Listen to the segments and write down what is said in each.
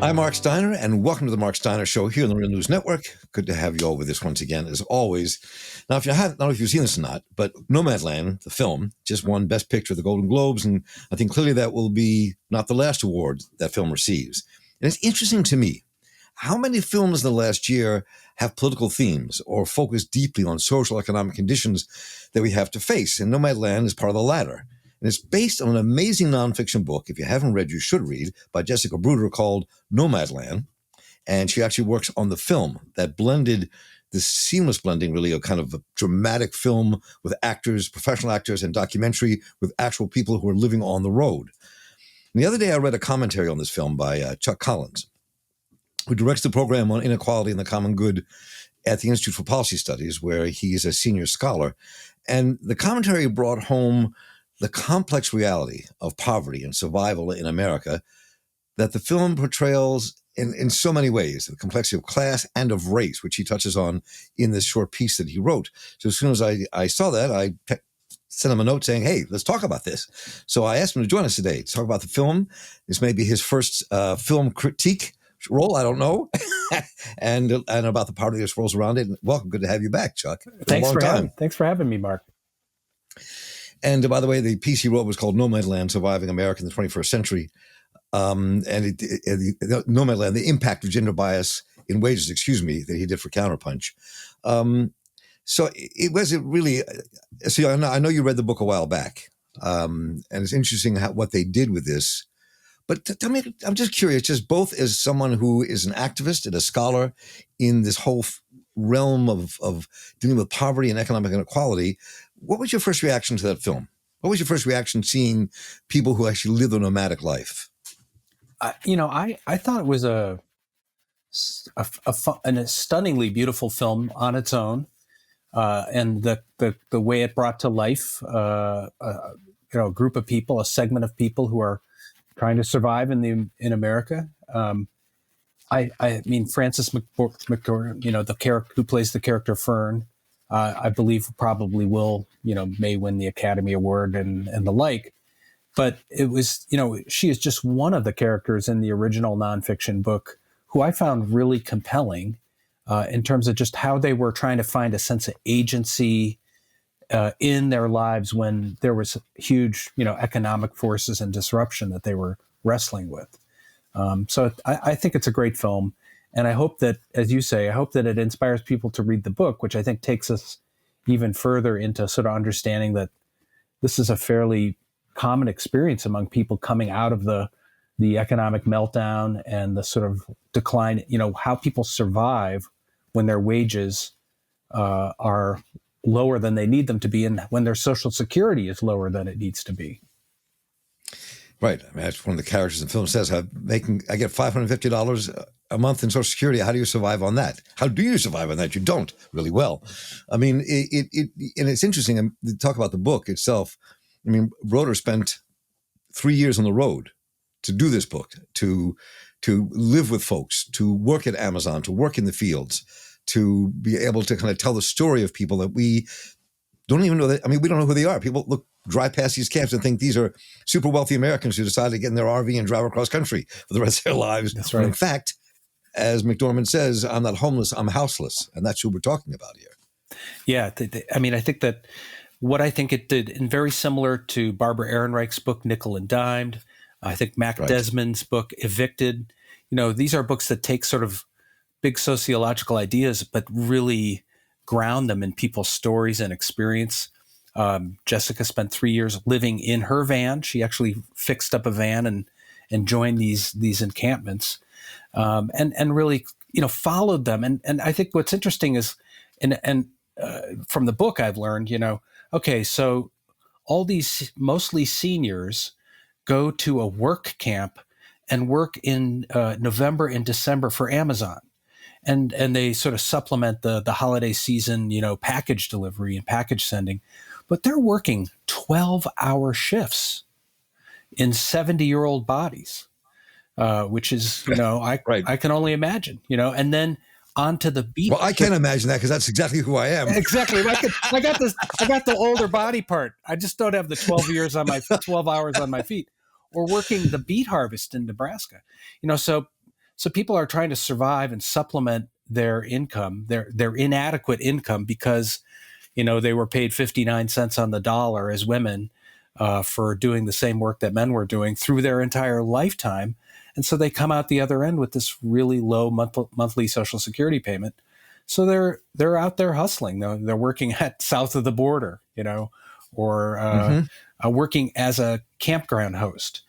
I'm Marc Steiner, and welcome to the Marc Steiner Show here on the Real News Network. Good to have you all with us once again, as always. Now, if you haven't, I don't know if you've seen this or not, but Nomadland, the film, just won Best Picture at the Golden Globes, and I think clearly that will be not the last award that film receives. And it's interesting to me, how many films in the last year have political themes or focus deeply on social economic conditions that we have to face? And Nomadland is part of the latter. And it's based on an amazing nonfiction book, if you haven't read, you should read, by Jessica Bruder called Nomadland. And she actually works on the film that blended this seamless blending, really, of kind of a dramatic film with actors, professional actors, and documentary with actual people who are living on the road. And the other day, I read a commentary on this film by Chuck Collins, who directs the program on inequality and the common good at the Institute for Policy Studies, where he's a senior scholar. And the commentary brought home the complex reality of poverty and survival in America that the film portrays in so many ways, the complexity of class and of race, which he touches on in this short piece that he wrote. So as soon as I saw that, I sent him a note saying, hey, let's talk about this. So I asked him to join us today to talk about the film. This may be his first film critique role, I don't know, and about the poverty that rolls around it. Welcome. Good to have you back, Chuck. Thanks for having me, Mark. And by the way, the piece he wrote was called Nomadland, Surviving America in the 21st Century. Nomadland, the impact of gender bias in wages, that he did for Counterpunch. So I know you read the book a while back, and it's interesting what they did with this. But tell me, I'm just curious, just both as someone who is an activist and a scholar in this whole realm of dealing with poverty and economic inequality, what was your first reaction to that film? What was your first reaction seeing people who actually live a nomadic life? I thought it was a stunningly beautiful film on its own, and the way it brought to life, a group of people, a segment of people who are trying to survive in America. I mean, Frances McDormand, the character who plays the character Fern, I believe probably may win the Academy Award and the like. But it was, she is just one of the characters in the original nonfiction book who I found really compelling in terms of just how they were trying to find a sense of agency in their lives when there was huge, economic forces and disruption that they were wrestling with. So I think it's a great film. And I hope that, as you say, it inspires people to read the book, which I think takes us even further into sort of understanding that this is a fairly common experience among people coming out of the economic meltdown and the sort of decline, how people survive when their wages are lower than they need them to be and when their Social Security is lower than it needs to be. Right. I mean, that's one of the characters in the film says, I get $550 a month in Social Security. How do you survive on that? How do you survive on that? You don't really well. I mean, and it's interesting to talk about the book itself. I mean, Broder spent 3 years on the road to do this book, to live with folks, to work at Amazon, to work in the fields, to be able to kind of tell the story of people that we don't even know that. I mean, we don't know who they are. People drive past these camps and think these are super wealthy Americans who decided to get in their RV and drive across country for the rest of their lives. That's right. But in fact, as McDormand says, I'm not homeless, I'm houseless. And that's who we're talking about here. Yeah. I mean, I think that what I think it did, and very similar to Barbara Ehrenreich's book, Nickel and Dimed, I think Mac Desmond's book, Evicted, these are books that take sort of big sociological ideas, but really ground them in people's stories and experience. Jessica spent 3 years living in her van. She actually fixed up a van and joined these encampments, and really, followed them. And I think what's interesting is, and from the book I've learned, okay, so all these mostly seniors go to a work camp and work in November and December for Amazon. And they sort of supplement the holiday season, package delivery and package sending. But they're working 12-hour shifts in 70-year-old bodies, which is, I can only imagine, and then onto the beat. Well, I can't imagine that because that's exactly who I am. Exactly. I got the older body part. I just don't have the 12 hours on my feet, or working the beet harvest in Nebraska. So So people are trying to survive and supplement their income, their inadequate income, because they were paid 59 cents on the dollar as women for doing the same work that men were doing through their entire lifetime. And so they come out the other end with this really low monthly Social Security payment. So they're out there hustling. They're working at south of the border, or working as a campground host.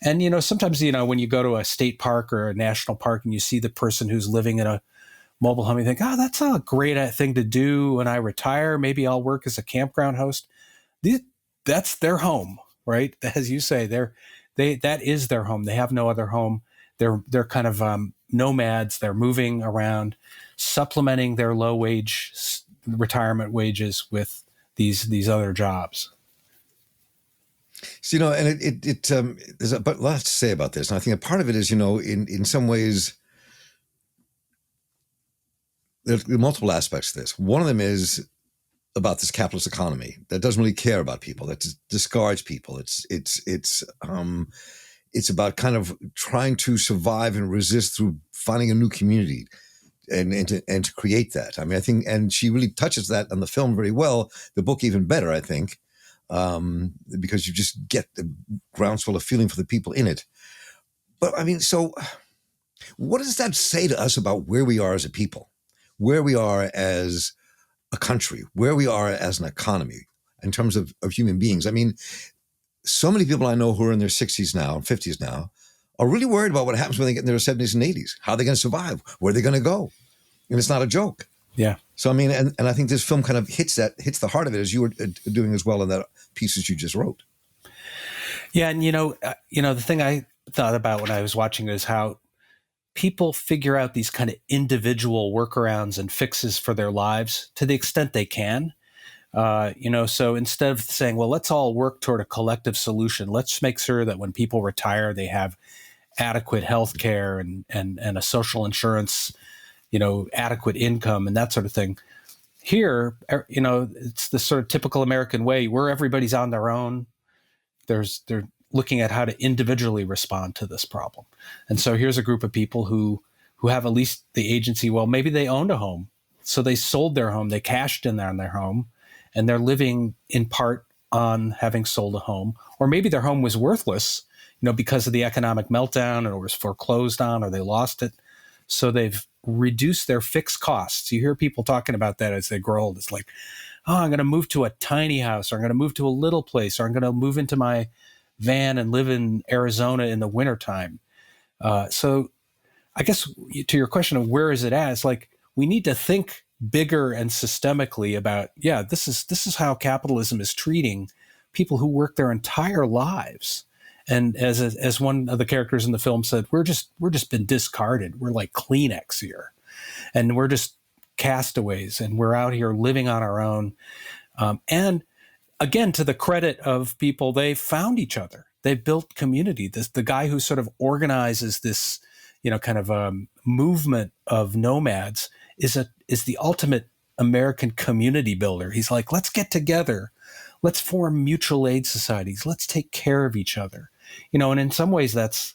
And, sometimes, when you go to a state park or a national park and you see the person who's living in a mobile home, you think, oh, that's a great thing to do when I retire. Maybe I'll work as a campground host. That's their home, right? As you say, that is their home. They have no other home. They're kind of nomads. They're moving around, supplementing their low wage retirement wages with these other jobs. So, and there's a lot to say about this. And I think a part of it is, in some ways, there's multiple aspects to this. One of them is about this capitalist economy that doesn't really care about people, that discards people. It's about kind of trying to survive and resist through finding a new community and to create that. I mean, I think, and she really touches that on the film very well. The book even better, I think, because you just get the groundswell of feeling for the people in it. But I mean, so what does that say to us about where we are as a people, where we are as a country, where we are as an economy in terms of human beings? I mean, so many people I know who are in their 60s now and 50s now are really worried about what happens when they get in their 70s and 80s. How are they going to survive? Where are they going to go? And it's not a joke. Yeah. So, I mean, and I think this film kind of hits the heart of it, as you were doing as well in that pieces you just wrote. Yeah. And, the thing I thought about when I was watching it is how people figure out these kind of individual workarounds and fixes for their lives to the extent they can. So instead of saying, well, let's all work toward a collective solution, let's make sure that when people retire, they have adequate health care and a social insurance, adequate income and that sort of thing. Here, it's the sort of typical American way where everybody's on their own. They're looking at how to individually respond to this problem. And so here's a group of people who have at least the agency. Well, maybe they owned a home. So they sold their home. They cashed in on their home. And they're living in part on having sold a home. Or maybe their home was worthless, because of the economic meltdown, or it was foreclosed on, or they lost it. So they've reduced their fixed costs. You hear people talking about that as they grow old. It's like, oh, I'm going to move to a tiny house, or I'm going to move to a little place, or I'm going to move into my van and live in Arizona in the wintertime. So I guess to your question of where is it at, it's like we need to think bigger and systemically about, this is how capitalism is treating people who work their entire lives. And as one of the characters in the film said, we're just been discarded. We're like Kleenex here, and we're just castaways, and we're out here living on our own. And again, to the credit of people, they found each other. They built community. The guy who sort of organizes this, kind of movement of nomads is the ultimate American community builder. He's like, let's get together. Let's form mutual aid societies. Let's take care of each other. And in some ways that's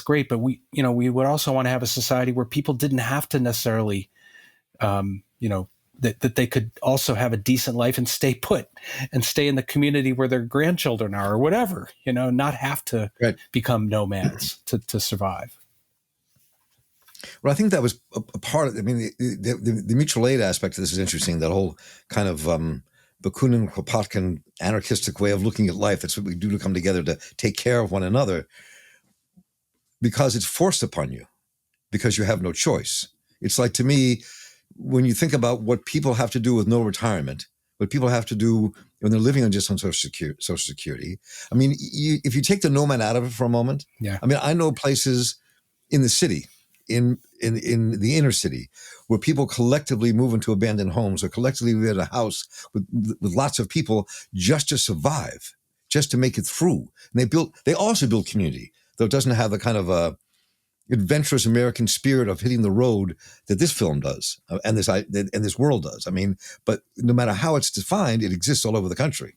great. But we would also want to have a society where people didn't have to necessarily, that they could also have a decent life and stay put and stay in the community where their grandchildren are or whatever, not have to become nomads to survive. Well, I think that was a part of it. I mean, the mutual aid aspect of this is interesting. That whole kind of Bakunin, Kropotkin, anarchistic way of looking at life. That's what we do to come together to take care of one another, because it's forced upon you, because you have no choice. It's like, to me, when you think about what people have to do with no retirement, what people have to do when they're living on just on Social Security. I mean, if you take the nomad out of it for a moment, I mean, I know places in the city, in the inner city, where people collectively move into abandoned homes or collectively live in a house with lots of people just to survive, just to make it through. And they also build community, though it doesn't have the kind of adventurous American spirit of hitting the road that this film does, and this world does. I mean, but no matter how it's defined, it exists all over the country.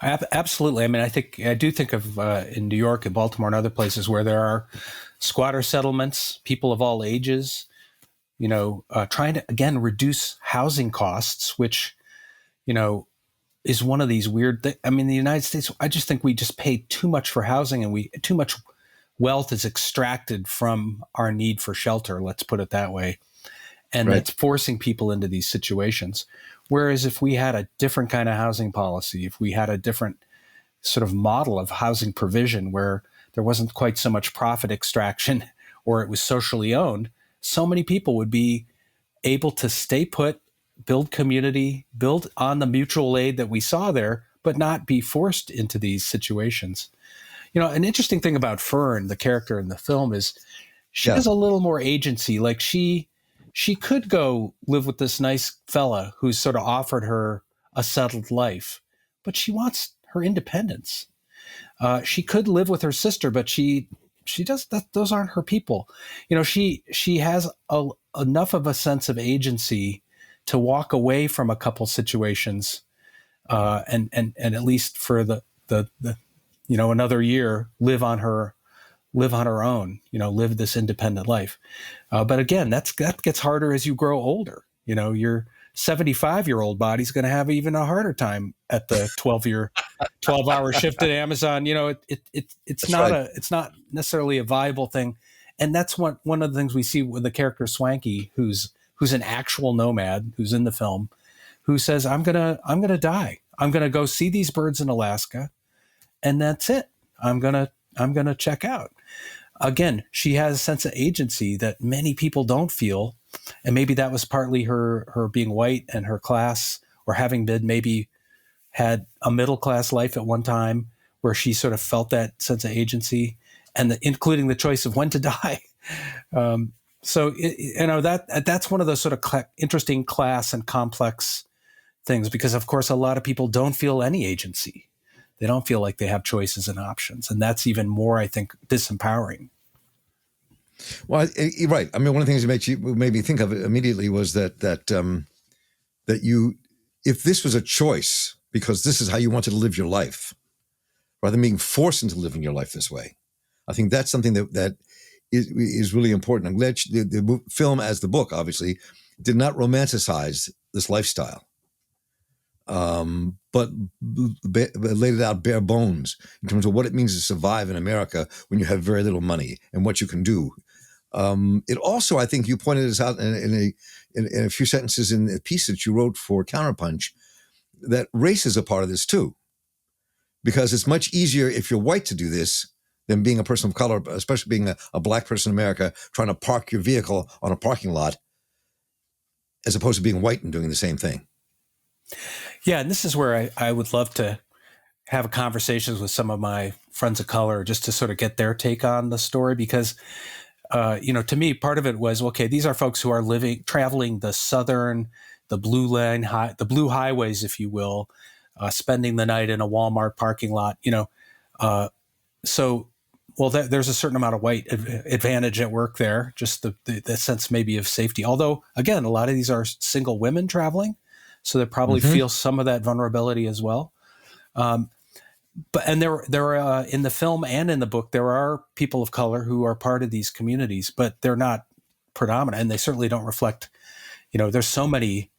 Absolutely. I mean, I do think of in New York and Baltimore and other places where there are squatter settlements, people of all ages, trying to, again, reduce housing costs, which, is one of these weird things. I mean, the United States, I just think we just pay too much for housing, and too much wealth is extracted from our need for shelter, let's put it that way. And Right. that's forcing people into these situations. Whereas if we had a different kind of housing policy, if we had a different sort of model of housing provision where there wasn't quite so much profit extraction or it was socially owned, so many people would be able to stay put, build community, build on the mutual aid that we saw there, but not be forced into these situations. An interesting thing about Fern, the character in the film, is she has a little more agency. Like she could go live with this nice fella who's sort of offered her a settled life, but she wants her independence. She could live with her sister, but she does that. Those aren't her people. She has enough of a sense of agency to walk away from a couple situations, and at least for the another year, live on her own, live this independent life. But again, that gets harder as you grow older. Your 75-year-old body's going to have even a harder time at the 12-hour shift at Amazon. It's not right. it's not necessarily a viable thing. And that's one of the things we see with the character Swanky, who's an actual nomad, who's in the film, who says, I'm going to die. I'm going to go see these birds in Alaska, and that's it. I'm going to check out. Again, she has a sense of agency that many people don't feel. And maybe that was partly her being white and her class, or having been maybe had a middle class life at one time where she sort of felt that sense of agency, and including the choice of when to die. So that's one of those sort of interesting class and complex things, because of course a lot of people don't feel any agency. They don't feel like they have choices and options. And that's even more, I think, disempowering. Well, you're right. I mean, one of the things that made me think of it immediately was that you, if this was a choice, because this is how you wanted to live your life, rather than being forced into living your life this way, I think that's something that is really important. I'm glad the film, as the book, obviously, did not romanticize this lifestyle. But laid it out bare bones in terms of what it means to survive in America when you have very little money and what you can do. It also, I think you pointed this out in a few sentences in a piece that you wrote for Counterpunch, that race is a part of this too, because it's much easier if you're white to do this than being a person of color, especially being a black person in America, trying to park your vehicle on a parking lot, as opposed to being white and doing the same thing. Yeah, and this is where I would love to have conversations with some of my friends of color just to sort of get their take on the story, because, to me, part of it was, okay, these are folks who are traveling the blue highways, if you will, spending the night in a Walmart parking lot, there's a certain amount of white advantage at work there, just the sense maybe of safety. Although, again, a lot of these are single women traveling, so they probably feel some of that vulnerability as well. But there are in the film and in the book, there are people of color who are part of these communities, but they're not predominant, and they certainly don't reflect. There's so many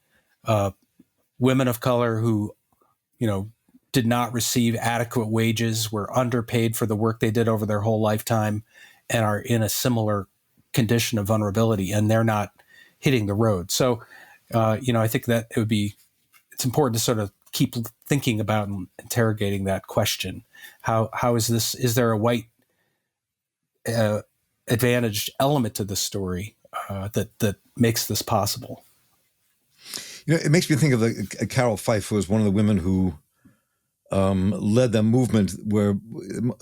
women of color who, did not receive adequate wages, were underpaid for the work they did over their whole lifetime, and are in a similar condition of vulnerability, and they're not hitting the road. So, I think that it's important to sort of keep thinking about and interrogating that question. How is this? Is there a white advantaged element to the story that makes this possible? It makes me think of Carol Fife, who was one of the women who led the movement, where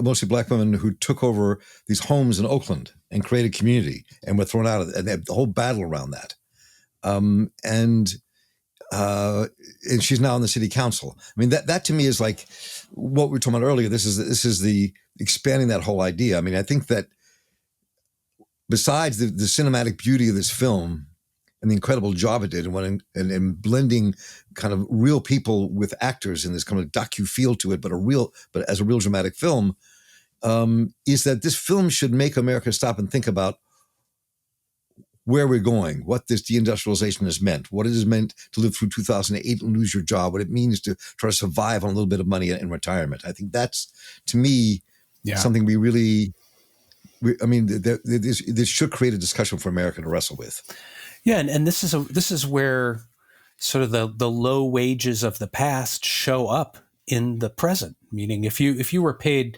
mostly black women who took over these homes in Oakland and created community and were thrown out of it, and they had the whole battle around that. And she's now in the city council. I mean, that to me is like what we were talking about earlier. This is the expanding that whole idea. I mean, I think that besides the cinematic beauty of this film and the incredible job it did, and blending kind of real people with actors in this kind of docu feel to it, but as a real dramatic film, is that this film should make America stop and think about where we're going, what this deindustrialization has meant, what it has meant to live through 2008 and lose your job, what it means to try to survive on a little bit of money in retirement. I think that's, to me, something we really, this should create a discussion for America to wrestle with. Yeah, and this is where sort of the low wages of the past show up in the present. Meaning, if you were paid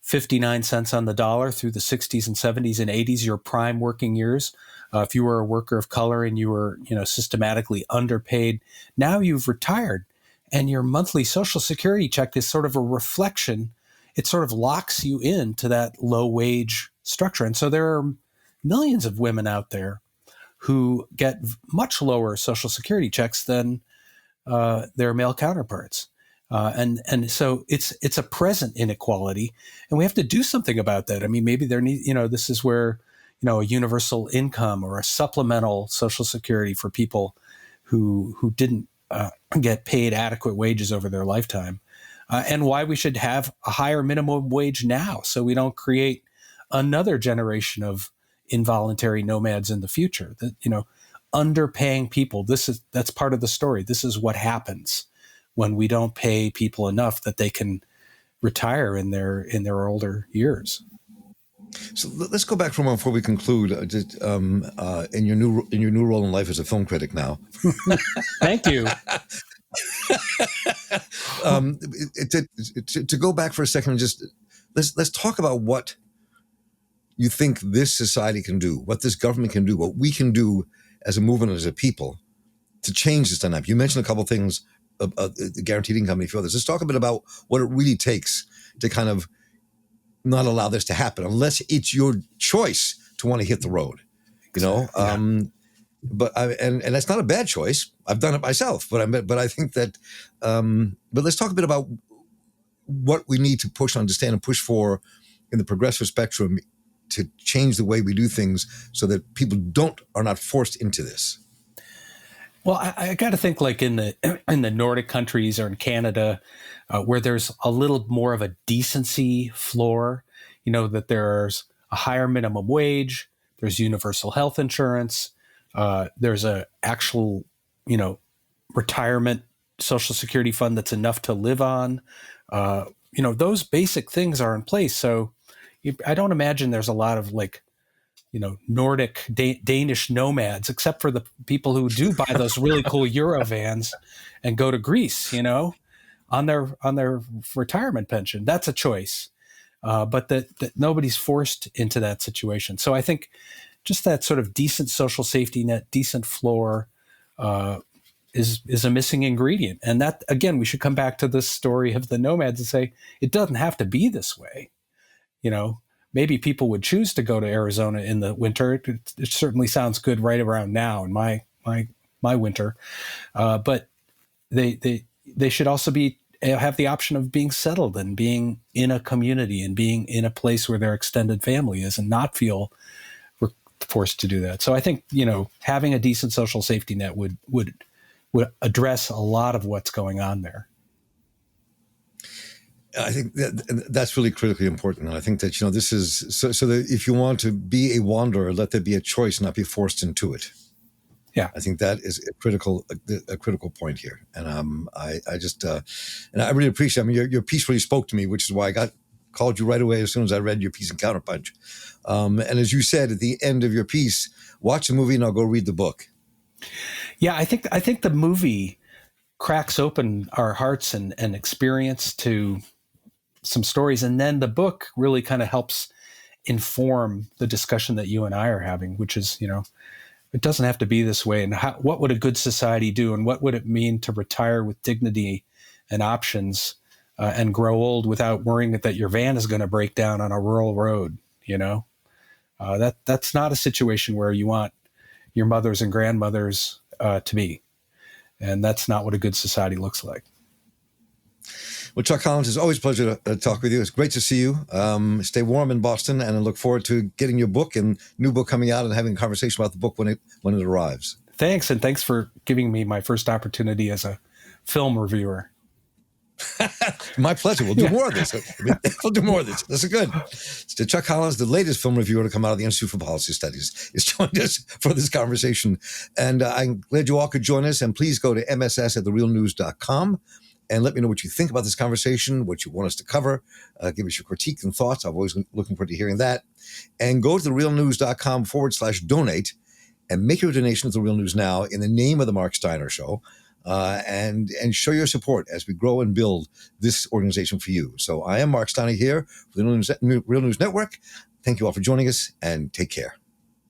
59 cents on the dollar through the 60s and 70s and 80s, your prime working years, if you were a worker of color and you were systematically underpaid, now you've retired, and your monthly Social Security check is sort of a reflection. It sort of locks you into that low wage structure, and so there are millions of women out there who get much lower Social Security checks than their male counterparts. And so it's a present inequality, and we have to do something about that. I mean, maybe this is where, a universal income or a supplemental Social Security for people who didn't get paid adequate wages over their lifetime, and why we should have a higher minimum wage now, so we don't create another generation of involuntary nomads in the future. That underpaying people. That's part of the story. This is what happens when we don't pay people enough that they can retire in their older years. So let's go back for a moment before we conclude. In your new role in life as a film critic now. Thank you. To go back for a second, and just let's talk about what you think this society can do, what this government can do, what we can do as a movement, as a people, to change this dynamic. You mentioned a couple of things, the guaranteed income and a few others. Let's talk a bit about what it really takes to kind of not allow this to happen, unless it's your choice to want to hit the road. But that's not a bad choice. I've done it myself, but I think that. But let's talk a bit about what we need to push, understand, and push for in the progressive spectrum to change the way we do things, so that people are not forced into this. Well, I got to think like in the Nordic countries or in Canada, where there's a little more of a decency floor, that there's a higher minimum wage, there's universal health insurance, there's a actual, retirement Social Security fund that's enough to live on. Those basic things are in place. So I don't imagine there's a lot of Nordic Danish nomads, except for the people who do buy those really cool Eurovans and go to Greece, on their retirement pension. That's a choice, but that nobody's forced into that situation. So I think just that sort of decent social safety net, decent floor, is a missing ingredient. And that, again, we should come back to this story of the nomads and say it doesn't have to be this way, Maybe people would choose to go to Arizona in the winter. It certainly sounds good right around now in my winter, but they should also have the option of being settled and being in a community and being in a place where their extended family is, and not feel forced to do that. So I think having a decent social safety net would address a lot of what's going on there. I think that's really critically important. And I think that, this is so that if you want to be a wanderer, let there be a choice, not be forced into it. Yeah. I think that is a critical point here. And I really appreciate, your piece really spoke to me, which is why I called you right away as soon as I read your piece in Counterpunch. And as you said at the end of your piece, watch the movie and I'll go read the book. Yeah, I think the movie cracks open our hearts and experience to some stories, and then the book really kind of helps inform the discussion that you and I are having, which is, it doesn't have to be this way, and what would a good society do, and what would it mean to retire with dignity and options, and grow old without worrying that your van is going to break down on a rural road. That's not a situation where you want your mothers and grandmothers to be, and that's not what a good society looks like. Well, Chuck Collins, it's always a pleasure to talk with you. It's great to see you. Stay warm in Boston, and I look forward to getting your book and new book coming out and having a conversation about the book when it arrives. Thanks, and thanks for giving me my first opportunity as a film reviewer. My pleasure. We'll do more of this. We'll do more of this. This is good. So Chuck Collins, the latest film reviewer to come out of the Institute for Policy Studies, is joining us for this conversation. And I'm glad you all could join us. And please go to mss@therealnews.com and let me know what you think about this conversation, what you want us to cover. Give us your critique and thoughts. I'm always looking forward to hearing that. And go to therealnews.com/donate and make your donation to The Real News Now in the name of the Marc Steiner Show. And show your support as we grow and build this organization for you. So I am Marc Steiner here for the Real News Network. Thank you all for joining us, and take care.